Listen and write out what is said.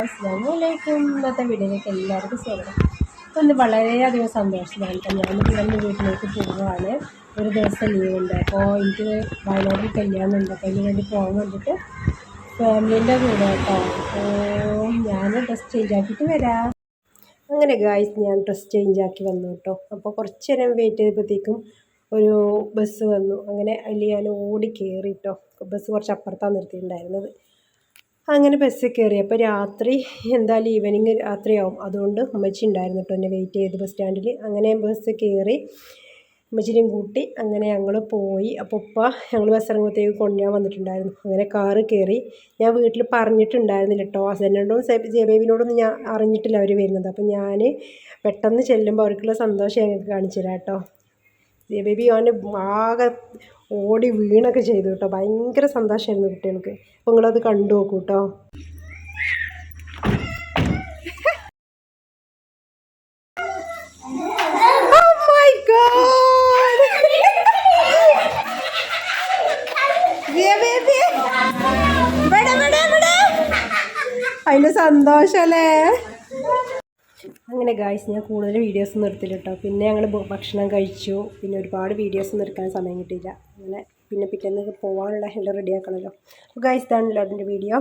അസ്സലാമലൈക്കും. ഇന്നത്തെ വീഡിയോയിലേക്ക് എല്ലാവർക്കും സ്വാഗതം. അപ്പോൾ ഇന്ന് വളരെയധികം സന്തോഷമാണ്. ഞാനിപ്പോൾ എൻ്റെ വീട്ടിലേക്ക് പോവുകയാണ്. ഒരു ദിവസം ലീവുണ്ട്. അപ്പോൾ എനിക്ക് വയനാട്ടിൽ കല്യാണമുണ്ട്. അപ്പോൾ അതിന് വേണ്ടി പോകാൻ വേണ്ടിയിട്ട് ഫാമിലീൻ്റെ കൂടെ കേട്ടോ. അപ്പോൾ ഞാൻ ഡ്രസ് ചേഞ്ച് ആക്കിയിട്ട് വരാം. അങ്ങനെ ഗായ്സ്, ഞാൻ ഡ്രസ് ചേഞ്ച് ആക്കി വന്നു കേട്ടോ. അപ്പോൾ കുറച്ച് നേരം വെയിറ്റ് ചെയ്തപ്പോഴത്തേക്കും ഒരു ബസ് വന്നു. അങ്ങനെ അതിൽ ഞാൻ ഓടി കയറി കേട്ടോ. ബസ് കുറച്ച് അപ്പുറത്താണ് നിർത്തിയിട്ടുണ്ടായിരുന്നത്. അങ്ങനെ ബസ്സിൽ കയറിയപ്പോൾ രാത്രി എന്തായാലും ഈവനിങ് രാത്രിയാവും. അതുകൊണ്ട് ഉമ്മച്ചി ഉണ്ടായിരുന്നു കേട്ടോ എന്നെ വെയിറ്റ് ചെയ്ത് ബസ് സ്റ്റാൻഡിൽ. അങ്ങനെ ബസ് കയറി ഉമ്മച്ചിനെയും കൂട്ടി അങ്ങനെ ഞങ്ങൾ പോയി. അപ്പോൾ ഞങ്ങൾ ബസ് ഇറങ്ങുമ്പോഴത്തേക്ക് കൊണ്ടുപോകാൻ വന്നിട്ടുണ്ടായിരുന്നു. അങ്ങനെ കാറ് കയറി. ഞാൻ വീട്ടിൽ പറഞ്ഞിട്ടുണ്ടായിരുന്നില്ല കേട്ടോ. ഹസ്ബൻഡിനോടും ജയബേബിനോടൊന്നും ഞാൻ അറിഞ്ഞിട്ടില്ല അവർ വരുന്നത്. അപ്പം ഞാൻ പെട്ടെന്ന് ചെല്ലുമ്പോൾ അവർക്കുള്ള സന്തോഷം ഞങ്ങൾക്ക് കാണിച്ചു തരാം കേട്ടോ. ജയബേബി അവന് ആകെ ഓടി വീണൊക്കെ ചെയ്തു കേട്ടോ. ഭയങ്കര സന്തോഷമായിരുന്നു കുട്ടികൾക്ക്. അപ്പോൾ നിങ്ങളത് കണ്ടു നോക്കൂ കേട്ടോ. അതിന് സന്തോഷല്ലേ. അങ്ങനെ ഗായ്സ്, ഞാൻ കൂടുതൽ വീഡിയോസ് ഒന്നും എടുത്തില്ല കേട്ടോ. പിന്നെ ഞങ്ങൾ ഭക്ഷണം കഴിച്ചു. പിന്നെ ഒരുപാട് വീഡിയോസ് ഒന്നും എടുക്കാൻ സമയം കിട്ടിയില്ല. അങ്ങനെ പിന്നെ പിറ്റേന്ന് പോകാനുള്ള എല്ലാം റെഡിയാക്കണമല്ലോ. അപ്പോൾ ഗായ്സ്, ഇതാണല്ലോ അതിൻ്റെ വീഡിയോ.